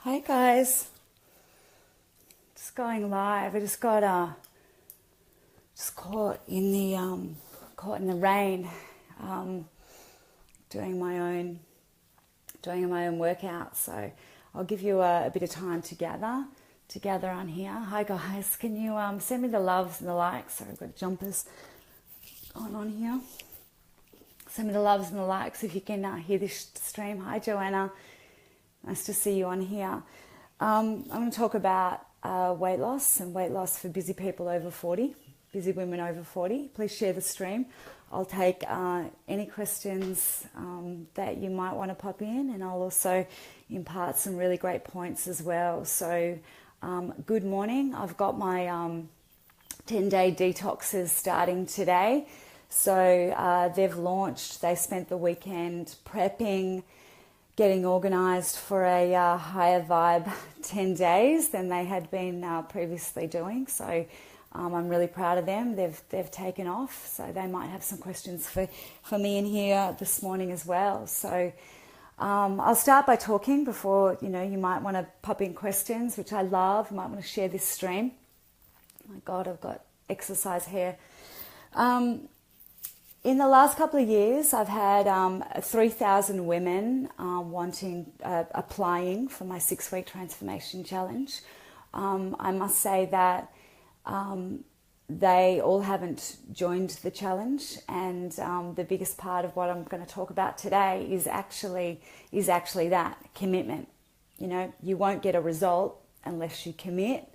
Hi guys, just going live. I just got just caught in the rain, um, doing my own workout. So I'll give you a bit of time to gather on here. Hi guys, can you send me the loves and the likes? So I've got jumpers on here. Send me the loves and the likes if you can hear this stream. Hi Joanna. Nice to see you on here. I'm going to talk about weight loss and weight loss for busy people over 40, busy women over 40. Please share the stream. I'll take any questions that you might want to pop in, and I'll also impart some really great points as well. So good morning. I've got my 10-day detoxes starting today. So they've launched. They spent the weekend prepping, getting organised for a higher vibe 10 days than they had been previously doing. So I'm really proud of them. They've taken off. So they might have some questions for me in here this morning as well. So I'll start by talking before, you might want to pop in questions, which I love. You might want to share this stream. Oh my God, I've got exercise hair. In the last couple of years, I've had 3,000 women applying for my 6-week transformation challenge. I must say that they all haven't joined the challenge, and the biggest part of what I'm going to talk about today is actually that commitment. You won't get a result unless you commit,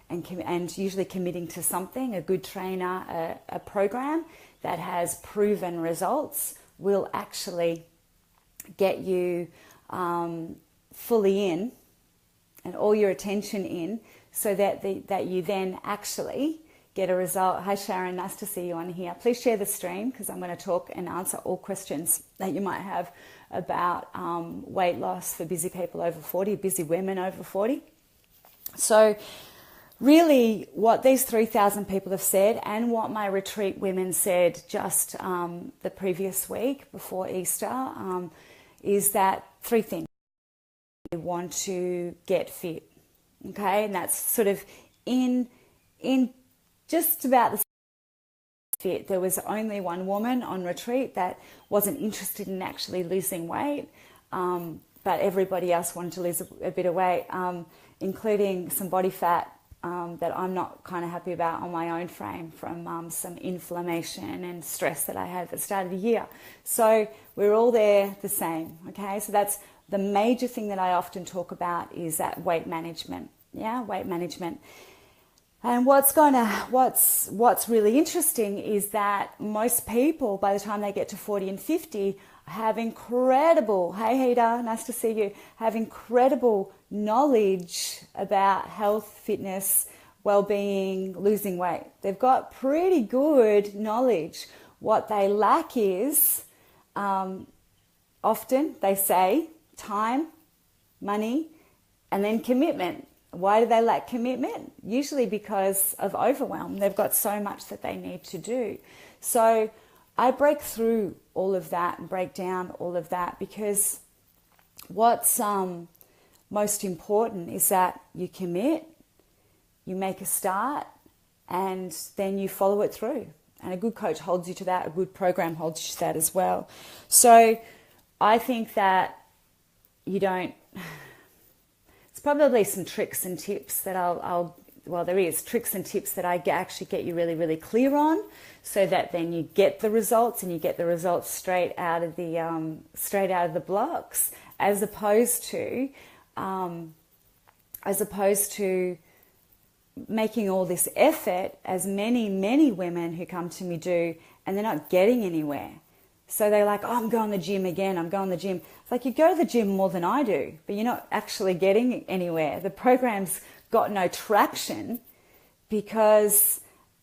and usually committing to something, a good trainer, a program that has proven results will actually get you fully in and all your attention in, so that you then actually get a result. Hi Sharon, nice to see you on here. Please share the stream, because I'm going to talk and answer all questions that you might have about weight loss for busy people over 40, busy women over 40. So really, what these 3,000 people have said, and what my retreat women said just the previous week before Easter, is that 3 things. They want to get fit, okay? And that's sort of in just about the fit. There was only one woman on retreat that wasn't interested in actually losing weight, but everybody else wanted to lose a bit of weight, including some body fat that I'm not kind of happy about on my own frame from some inflammation and stress that I had at the start of the year. So we're all there the same, okay? So that's the major thing that I often talk about, is that weight management, weight management. And what's really interesting is that most people, by the time they get to 40 and 50, have incredible, hey Hida, nice to see you, have incredible knowledge about health, fitness, well-being, losing weight. They've got pretty good knowledge. What they lack is, often they say, time, money, and then commitment. Why do they lack commitment? Usually because of overwhelm. They've got so much that they need to do. So I break through all of that and break down all of that, because what's most important is that you commit, you make a start, and then you follow it through. And a good coach holds you to that. A good program holds you to that as well. So I think that it's probably some tricks and tips that there is tricks and tips that I actually get you really, really clear on, so that then you get the results, and you get the results straight out of the blocks, as opposed to making all this effort, as many women who come to me do, and they're not getting anywhere. So they're like, oh, I'm going to the gym again. I'm going to the gym. It's like, you go to the gym more than I do, but you're not actually getting anywhere. The program's got no traction because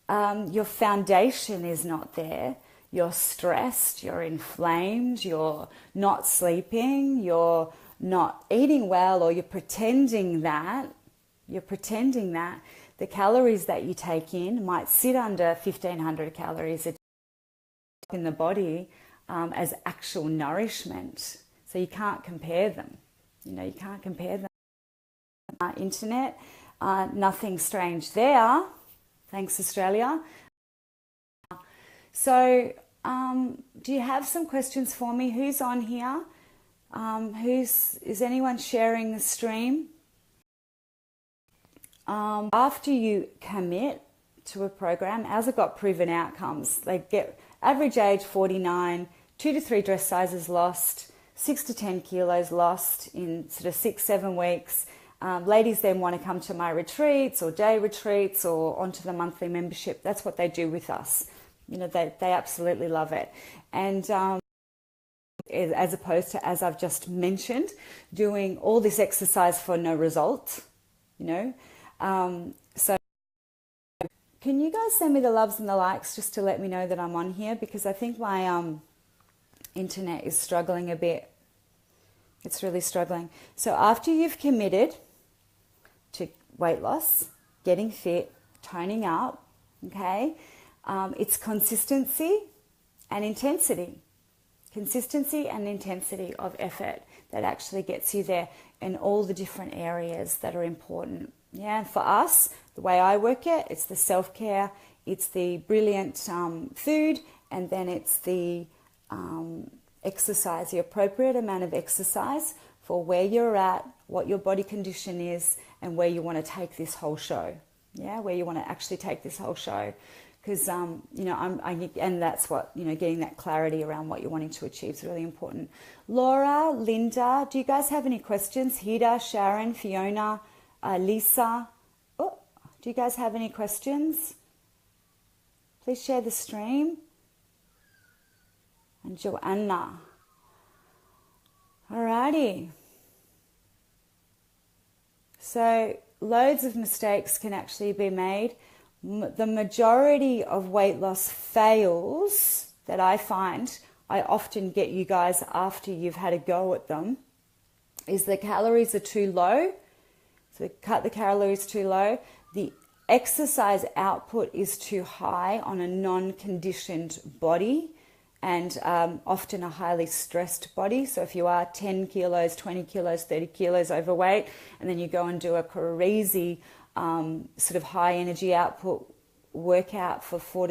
your foundation is not there. You're stressed, you're inflamed, you're not sleeping, you're not eating well, or you're pretending that the calories that you take in might sit under 1,500 calories a day in the body as actual nourishment. So you can't compare them. You can't compare them. internet. Nothing strange there. Thanks, Australia. So, do you have some questions for me? Who's on here? Is anyone sharing the stream? After you commit to a program, as it got proven outcomes, they get average age 49, 2 to 3 dress sizes lost, 6 to 10 kilos lost in sort of 6-7 weeks. Ladies then want to come to my retreats or day retreats or onto the monthly membership. That's what they do with us. You know, they absolutely love it. And as opposed to, as I've just mentioned, doing all this exercise for no result, you know. So can you guys send me the loves and the likes just to let me know that I'm on here? Because I think my internet is struggling a bit. It's really struggling. So after you've committed to weight loss, getting fit, toning up, okay, it's consistency and intensity. Consistency and intensity of effort that actually gets you there in all the different areas that are important. Yeah, for us, the way I work it, it's the self-care, it's the brilliant food, and then it's the exercise, the appropriate amount of exercise for where you're at, what your body condition is, and where you want to take this whole show. Yeah, where you want to actually take this whole show. Because, you know, and that's what, you know, getting that clarity around what you're wanting to achieve is really important. Laura, Linda, do you guys have any questions? Hida, Sharon, Fiona, Lisa. Oh, do you guys have any questions? Please share the stream. And Joanna. Alrighty. So loads of mistakes can actually be made. The majority of weight loss fails that I find, I often get you guys after you've had a go at them, is the calories are too low. So cut the calories too low. The exercise output is too high on a non-conditioned body and often a highly stressed body. So if you are 10 kilos, 20 kilos, 30 kilos overweight, and then you go and do a crazy sort of high energy output workout for 4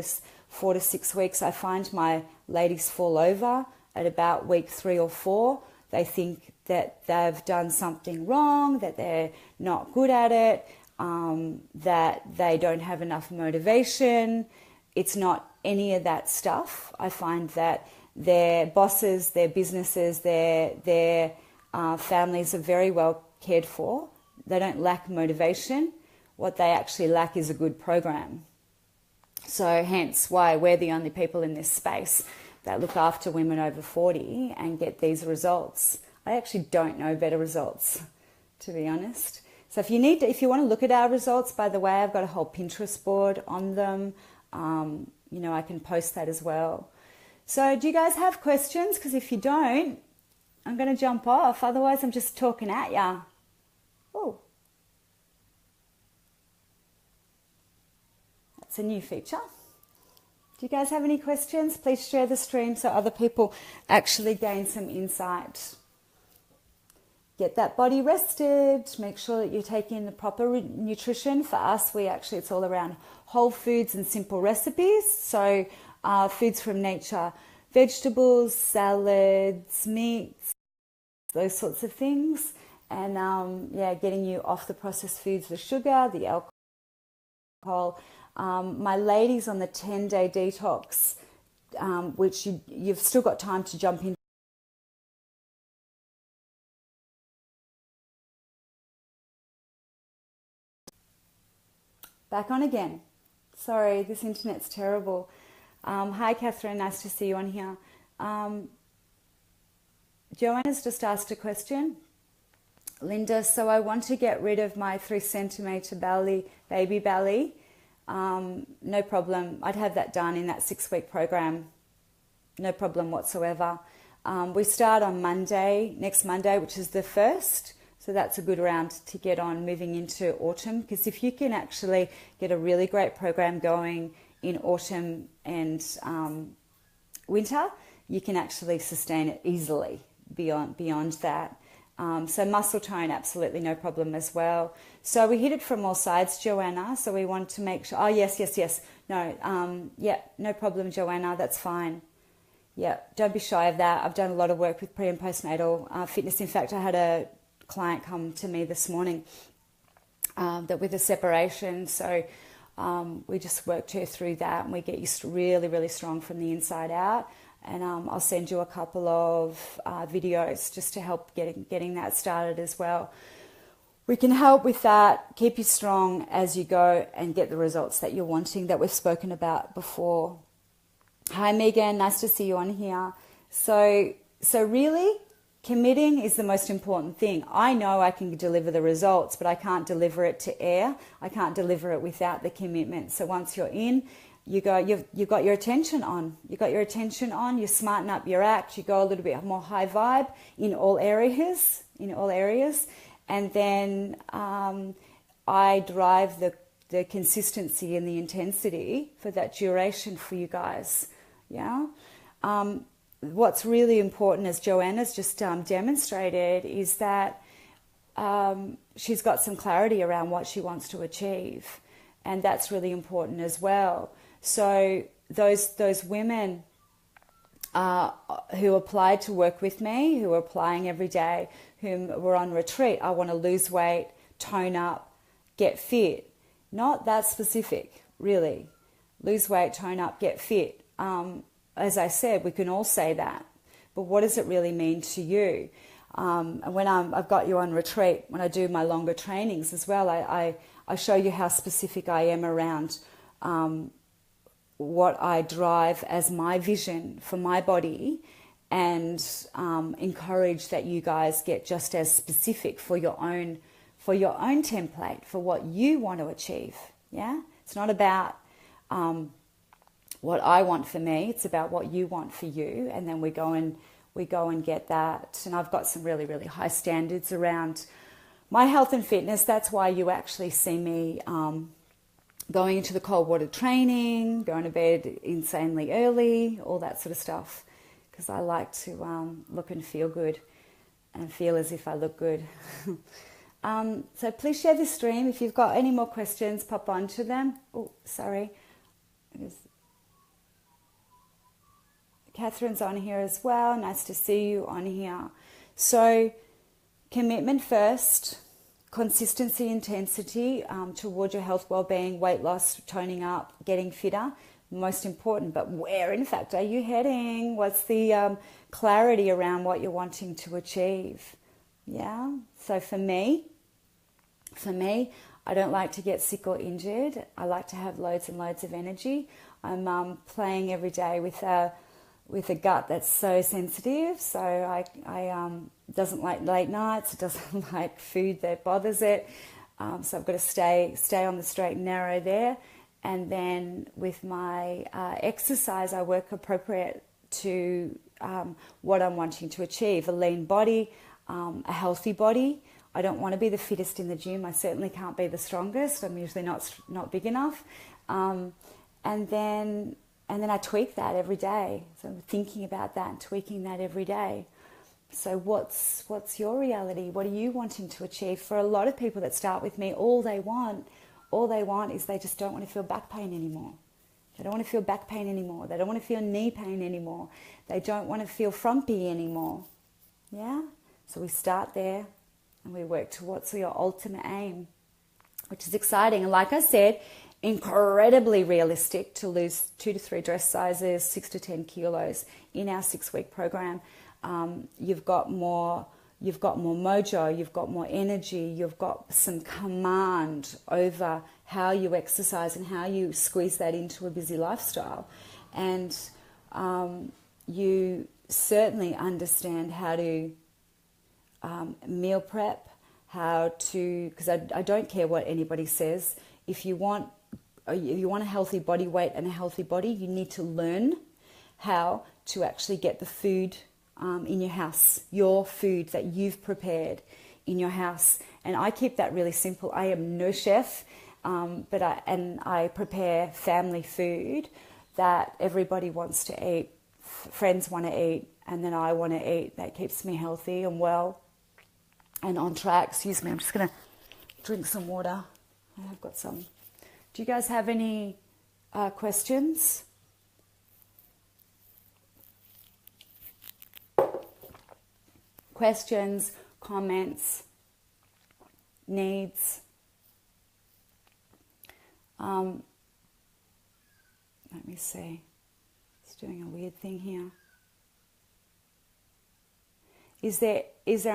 to 6 weeks, I find my ladies fall over at about week 3 or 4. They think that they've done something wrong, that they're not good at it, that they don't have enough motivation. It's not any of that stuff. I find that their bosses, their businesses, their families are very well cared for. They don't lack motivation. What they actually lack is a good program. So hence why we're the only people in this space that look after women over 40 and get these results. I actually don't know better results, to be honest. So if you want to look at our results, by the way, I've got a whole Pinterest board on them. You know, I can post that as well. So do you guys have questions? Because if you don't, I'm going to jump off. Otherwise, I'm just talking at ya. Oh. That's a new feature. Do you guys have any questions? Please share the stream so other people actually gain some insight. Get that body rested. Make sure that you're taking the proper nutrition. For us, it's all around whole foods and simple recipes. So foods from nature, vegetables, salads, meats, those sorts of things. And getting you off the processed foods, the sugar, the alcohol. My ladies on the 10-day detox, which you've still got time to jump in. Back on again. Sorry, this internet's terrible. Hi, Catherine. Nice to see you on here. Joanna's just asked a question. Linda, so I want to get rid of my 3 centimetre baby belly. No problem. I'd have that done in that 6-week program. No problem whatsoever. We start on next Monday, which is the 1st. So that's a good round to get on moving into autumn, because if you can actually get a really great program going in autumn and winter, you can actually sustain it easily beyond that. So muscle tone, absolutely no problem as well. So we hit it from all sides, Joanna. So we want to make sure. Oh, yes. No, yeah, no problem, Joanna. That's fine. Yeah, don't be shy of that. I've done a lot of work with pre and postnatal fitness. In fact, I had a client come to me this morning that with a separation. So we just worked her through that, and we get you really, really strong from the inside out. And I'll send you a couple of videos just to help getting that started as well. We can help with that, keep you strong as you go and get the results that you're wanting that we've spoken about before. Hi Megan, nice to see you on here. So really, committing is the most important thing. I know I can deliver the results, but I can't deliver it to air. I can't deliver it without the commitment. So once you're in, you've got your attention on. You got your attention on. You smarten up your act. You go a little bit more high vibe in all areas. And then I drive the consistency and the intensity for that duration for you guys. Yeah. What's really important, as Joanna's just demonstrated, is that she's got some clarity around what she wants to achieve, and that's really important as well. So those women who applied to work with me, who are applying every day, whom were on retreat, I want to lose weight, tone up, get fit. Not that specific, really. Lose weight, tone up, get fit. As I said, we can all say that. But what does it really mean to you? And when I've got you on retreat, when I do my longer trainings as well, I show you how specific I am around what I drive as my vision for my body, and encourage that you guys get just as specific for your own template, for what you want to achieve. Yeah, it's not about what I want for me, it's about what you want for you, and then we go and get that. And I've got some really, really high standards around my health and fitness. That's why you actually see me going into the cold water training, going to bed insanely early, all that sort of stuff, because I like to look and feel good and feel as if I look good. So please share this stream. If you've got any more questions, pop onto them. Oh, sorry. Catherine's on here as well. Nice to see you on here. So commitment first, consistency, intensity toward your health, well-being, weight loss, toning up, getting fitter, most important. But where, in fact, are you heading? What's the clarity around what you're wanting to achieve? Yeah. So for me, I don't like to get sick or injured. I like to have loads and loads of energy. I'm playing every day with a gut that's so sensitive. So I doesn't like late nights. It doesn't like food that bothers it. So I've got to stay on the straight and narrow there. And then with my exercise, I work appropriate to what I'm wanting to achieve: a lean body, a healthy body. I don't want to be the fittest in the gym. I certainly can't be the strongest. I'm usually not big enough. And then I tweak that every day. So I'm thinking about that and tweaking that every day. So what's your reality? What are you wanting to achieve? For a lot of people that start with me, all they want is they just don't want to feel back pain anymore. They don't want to feel back pain anymore. They don't want to feel knee pain anymore. They don't want to feel frumpy anymore. Yeah? So we start there and we work towards your ultimate aim, which is exciting. And like I said, incredibly realistic to lose 2 to 3 dress sizes, 6 to 10 kilos in our 6-week program. You've got more mojo, you've got more energy, you've got some command over how you exercise and how you squeeze that into a busy lifestyle. And you certainly understand how to meal prep, because I don't care what anybody says. If you want a healthy body weight and a healthy body, you need to learn how to actually get the food in your house, your food that you've prepared in your house. And I keep that really simple. I am no chef, but I prepare family food that everybody wants to eat, friends want to eat, and then I want to eat. That keeps me healthy and well. and on track. Excuse me, I'm just going to drink some water. I've got some. Do you guys have any questions? Questions, comments, needs? Let me see. It's doing a weird thing here. Is there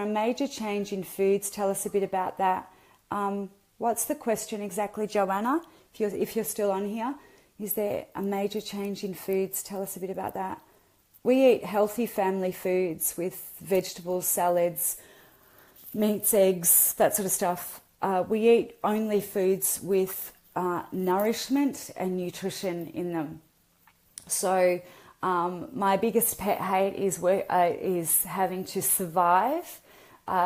a major change in foods? Tell us a bit about that. What's the question exactly, Joanna? If you're still on here, is there a major change in foods? Tell us a bit about that. We eat healthy family foods with vegetables, salads, meats, eggs, that sort of stuff. We eat only foods with nourishment and nutrition in them. So my biggest pet hate is having to survive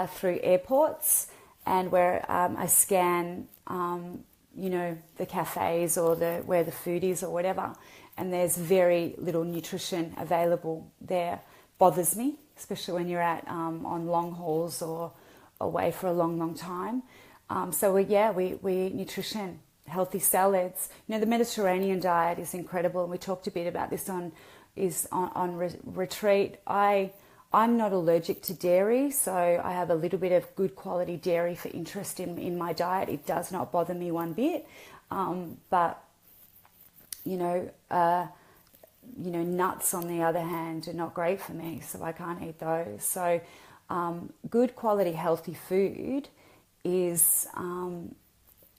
through airports and where I scan, the cafes or where the food is or whatever, and there's very little nutrition available there. Bothers me, especially when you're on long hauls or away for a long, long time. So we eat nutrition, healthy salads. The Mediterranean diet is incredible, and we talked a bit about this on retreat. I'm not allergic to dairy, so I have a little bit of good quality dairy for interest in my diet. It does not bother me one bit, but nuts on the other hand are not great for me, so I can't eat those. So good quality healthy food is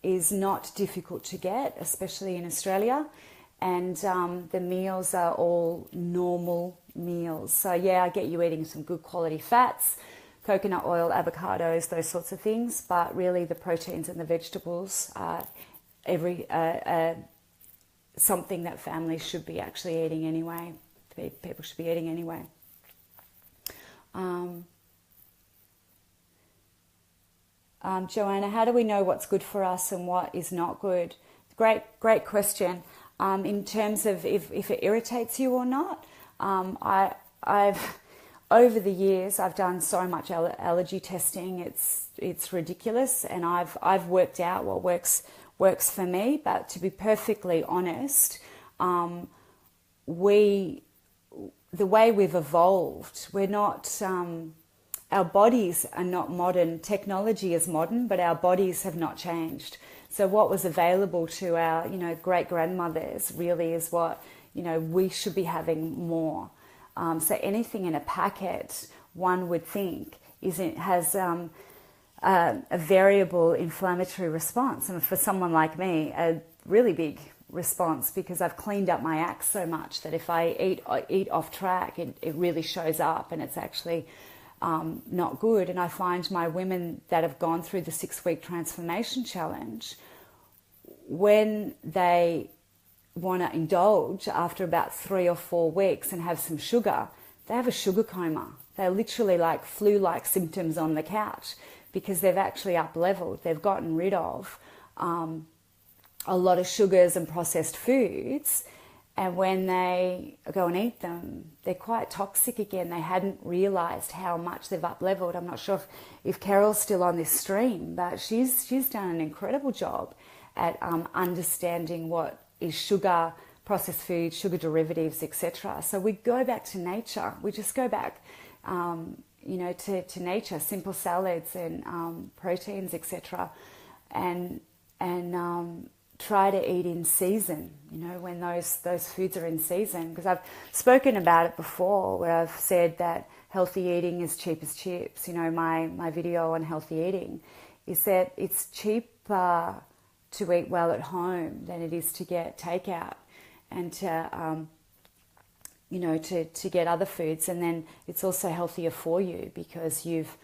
not difficult to get, especially in Australia, and the meals are all normal meals. So yeah, I get you eating some good quality fats, coconut oil, avocados, those sorts of things, but really the proteins and the vegetables are something that families should be actually eating anyway. People should be eating anyway. Joanna, how do we know what's good for us and what is not good? Great question. In terms of if it irritates you or not, I've over the years I've done so much allergy testing. It's ridiculous, and I've worked out what works for me. But to be perfectly honest, the way we've evolved, we're not. Our bodies are not modern. Technology is modern, but our bodies have not changed. So what was available to our, great-grandmothers really is what, we should be having more. So anything in a packet, one would think, has a variable inflammatory response. And for someone like me, a really big response, because I've cleaned up my act so much that if I eat off track, it really shows up, and it's actually not good. And I find my women that have gone through the 6-week transformation challenge, when they want to indulge after about 3 or 4 weeks and have some sugar, they have a sugar coma. They're literally like flu-like symptoms on the couch because they've actually up-leveled. They've gotten rid of a lot of sugars and processed foods, and when they go and eat them, they're quite toxic again. They hadn't realised how much they've up-leveled. I'm not sure if Carol's still on this stream, but she's done an incredible job at understanding what is sugar, processed food, sugar derivatives, etc. So we go back to nature. We just go back, to nature, simple salads and proteins, etc. And try to eat in season, when those foods are in season. Because I've spoken about it before, where I've said that healthy eating is cheap as chips. My video on healthy eating is that it's cheaper to eat well at home than it is to get takeout and to get other foods. And then it's also healthier for you because you've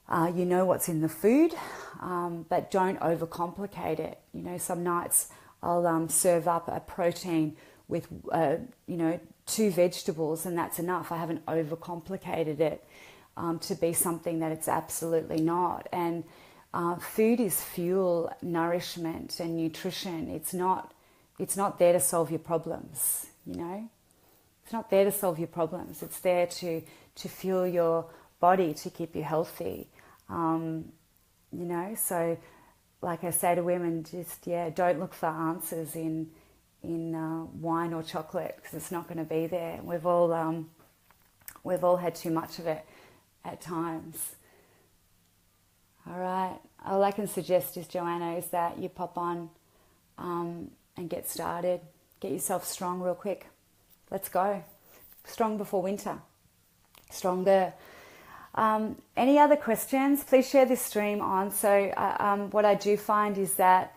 what's in the food, but don't overcomplicate it. Some nights I'll serve up a protein with 2 vegetables, and that's enough. I haven't overcomplicated it to be something that it's absolutely not. And food is fuel, nourishment, and nutrition. It's not there to solve your problems. It's not there to solve your problems. It's there to fuel your body, to keep you healthy. You know, so like I say to women, just, don't look for answers in wine or chocolate, because it's not going to be there. We've all had too much of it at times. All right. All I can suggest is, Joanna, is that you pop on and get started. Get yourself strong real quick. Let's go. Strong before winter. Stronger. Any other questions? Please share this stream on. So what I do find is that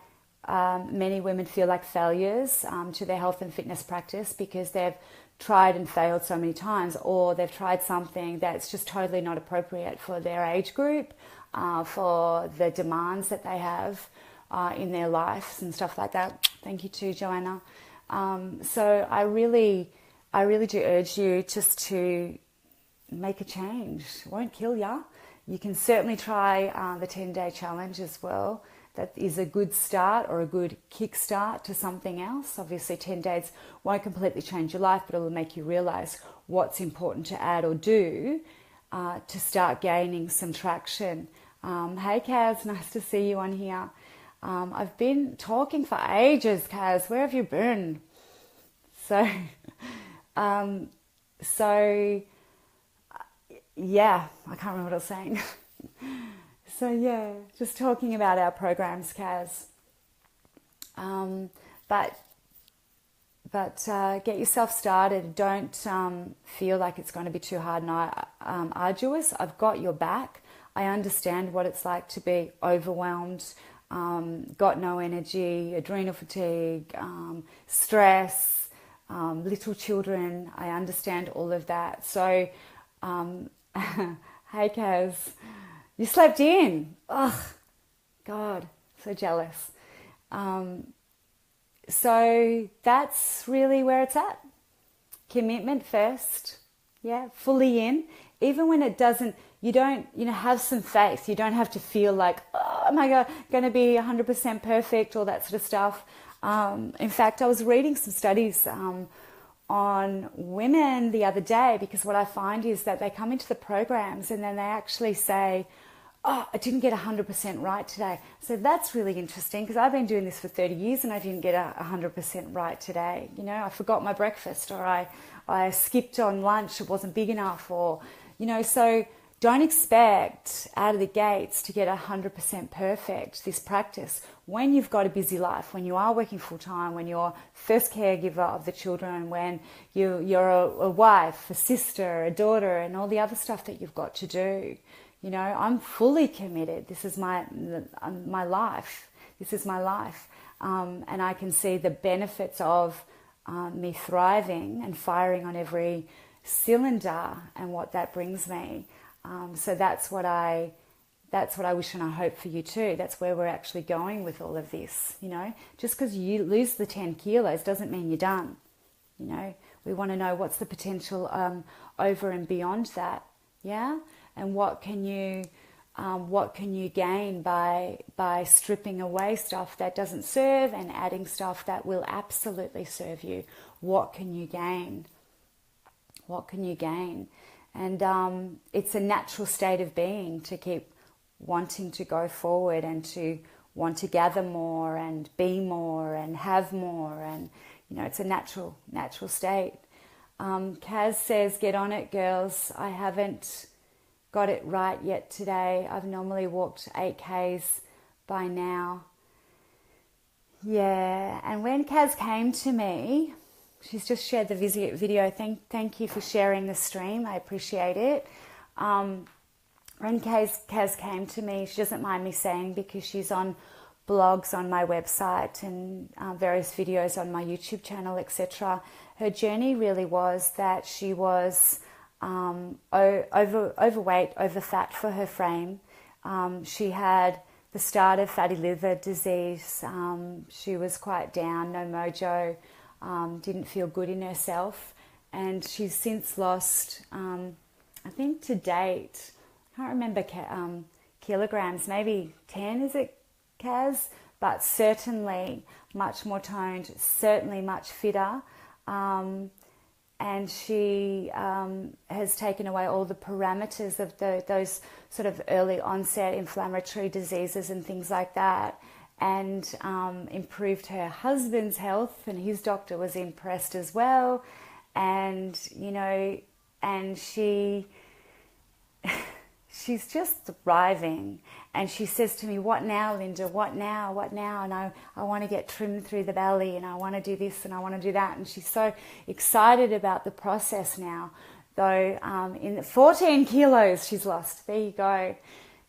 many women feel like failures to their health and fitness practice because they've tried and failed so many times, or they've tried something that's just totally not appropriate for their age group, for the demands that they have in their lives and stuff like that. Thank you too, Joanna. So I really do urge you just to make a change. It won't kill ya. You can certainly try the 10-day challenge as well. That is a good start or a good kickstart to something else. Obviously 10 days won't completely change your life, but it will make you realize what's important to add or do to start gaining some traction. Hey Kaz, nice to see you on here. I've been talking for ages, Kaz. Where have you been? So, yeah, I can't remember what I was saying. So yeah, just talking about our programs, Kaz. But get yourself started. Don't feel like it's going to be too hard and arduous. I've got your back. I understand what it's like to be overwhelmed, got no energy, adrenal fatigue, stress, little children. I understand all of that. So, hey Kaz, you slept in. Oh, God, so jealous. So that's really where it's at. Commitment first. Yeah, fully in. Even when it doesn't, you don't, have some faith. You don't have to feel like, oh my God, going to be 100% perfect, all that sort of stuff. In fact, I was reading some studies on women the other day, because what I find is that they come into the programs and then they actually say, oh, I didn't get 100% right today. So that's really interesting, because I've been doing this for 30 years and I didn't get 100% right today. I forgot my breakfast, or I skipped on lunch, it wasn't big enough, or, so don't expect out of the gates to get 100% perfect, this practice. When you've got a busy life, when you are working full time, when you're first caregiver of the children, when you're a wife, a sister, a daughter, and all the other stuff that you've got to do. I'm fully committed. This is my life. This is my life. And I can see the benefits of me thriving and firing on every cylinder and what that brings me. So that's what I wish and I hope for you too. That's where we're actually going with all of this. Just because you lose the 10 kilos doesn't mean you're done. We want to know what's the potential over and beyond that. Yeah. And what can you gain by stripping away stuff that doesn't serve and adding stuff that will absolutely serve you? What can you gain? What can you gain? And it's a natural state of being to keep wanting to go forward and to want to gather more and be more and have more, and it's a natural state. Kaz says, get on it, girls. I haven't got it right yet today. I've normally walked 8Ks by now. Yeah, and when Kaz came to me, she's just shared the video. Thank you for sharing the stream. I appreciate it. When Kaz came to me, she doesn't mind me saying, because she's on blogs on my website and various videos on my YouTube channel, etc. Her journey really was that she was overweight, over fat for her frame. She had the start of fatty liver disease. She was quite down, no mojo, didn't feel good in herself. And she's since lost, I think to date, I can't remember kilograms, maybe 10, is it, Kaz? But certainly much more toned, certainly much fitter. and she has taken away all the parameters of those sort of early onset inflammatory diseases and things like that, and improved her husband's health, and his doctor was impressed as well. And and she's just thriving. And she says to me, "What now, Linda? What now? What now?" And I want to get trimmed through the belly, and I want to do this, and I want to do that. And she's so excited about the process now. Though in 14 kilos she's lost. There you go.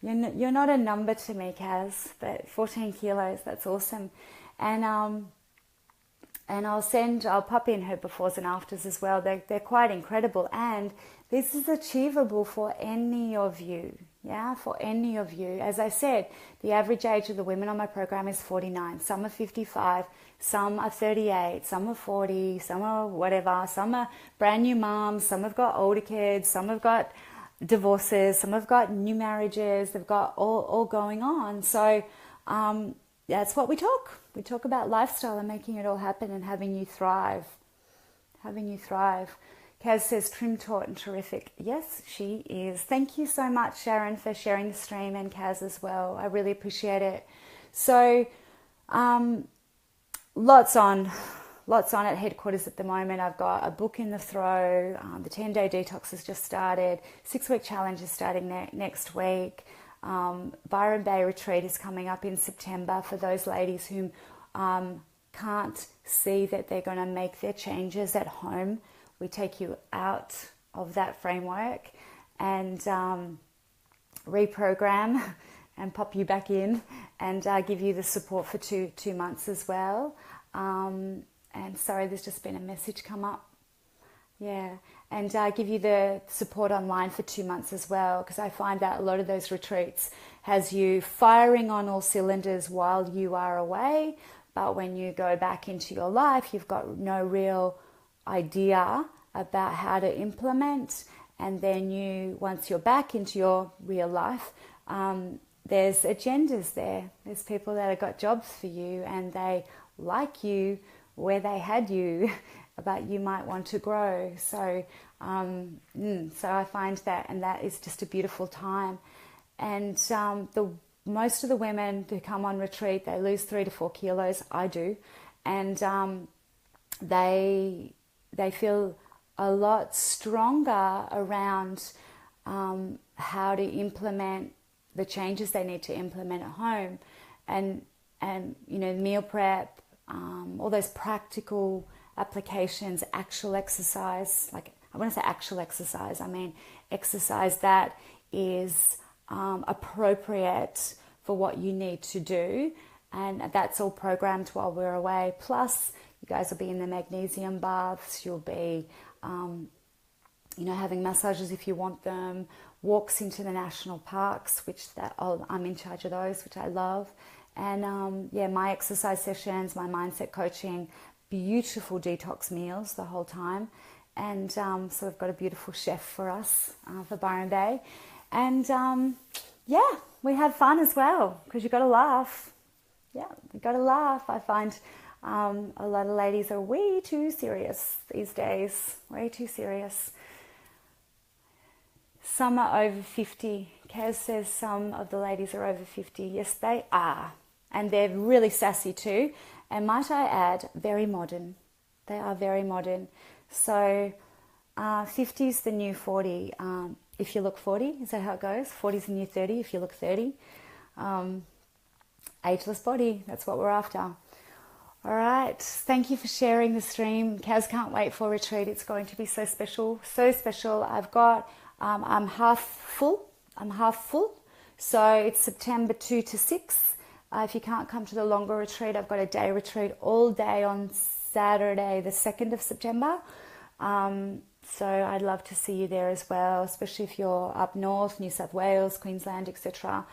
You're not a number to me, Kaz, but 14 kilos, that's awesome. And I'll pop in her befores and afters as well. They're quite incredible, and this is achievable for any of you. Yeah, for any of you. As I said, the average age of the women on my program is 49. Some are 55, some are 38, some are 40, some are whatever. Some are brand new moms, some have got older kids, some have got divorces, some have got new marriages. They've got all going on. So that's what we talk. We talk about lifestyle and making it all happen and having you thrive. Having you thrive. Kaz says, trim, taut and terrific. Yes, she is. Thank you so much, Sharon, for sharing the stream, and Kaz as well. I really appreciate it. So lots on at headquarters at the moment. I've got a book in the throw. The 10-day detox has just started. 6-week challenge is starting next week. Byron Bay retreat is coming up in September for those ladies who can't see that they're going to make their changes at home. We take you out of that framework and reprogram and pop you back in, and give you the support for two months as well. And sorry, there's just been a message come up. Yeah, and give you the support online for 2 months as well, because I find that a lot of those retreats has you firing on all cylinders while you are away, but when you go back into your life, you've got no real idea about how to implement. And then once you're back into your real life, there's agendas there. There's people that have got jobs for you, and they like you where they had you, but you might want to grow. So so I find that, and that is just a beautiful time. And most of the women who come on retreat, they lose 3 to 4 kilos. I do. And they feel a lot stronger around how to implement the changes they need to implement at home, and meal prep, all those practical applications, actual exercise. Like, I want to say actual exercise, I mean exercise that is appropriate for what you need to do, and that's all programmed while we're away. Plus, you guys will be in the magnesium baths, you'll be having massages if you want them, walks into the national parks, I'm in charge of those, which I love. And my exercise sessions, my mindset coaching, beautiful detox meals the whole time. And so we've got a beautiful chef for us for Byron Bay. And we have fun as well, because you've got to laugh. Yeah, you've got to laugh. I find a lot of ladies are way too serious these days, way too serious. Some are over 50. Kaz says some of the ladies are over 50. Yes, they are. And they're really sassy too. And might I add, very modern. They are very modern. So 50 is the new 40. If you look 40, is that how it goes? 40 is the new 30 if you look 30. Ageless body, that's what we're after. All right, thank you for sharing the stream. Kaz can't wait for retreat. It's going to be so special, so special. I've got, I'm half full. So it's September 2 to 6. If you can't come to the longer retreat, I've got a day retreat all day on Saturday, the 2nd of September. So I'd love to see you there as well, especially if you're up north, New South Wales, Queensland, etc.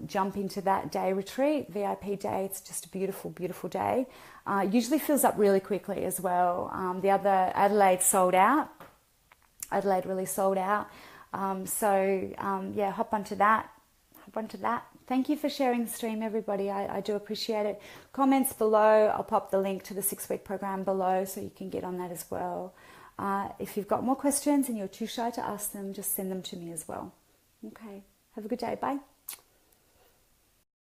Jump into that day retreat, VIP day. It's just a beautiful, beautiful day. Usually fills up really quickly as well. The other Adelaide sold out. Adelaide really sold out. Hop onto that. Thank you for sharing the stream, everybody. I do appreciate it. Comments below. I'll pop the link to the 6-week program below so you can get on that as well. If you've got more questions and you're too shy to ask them, just send them to me as well. Okay, have a good day. Bye.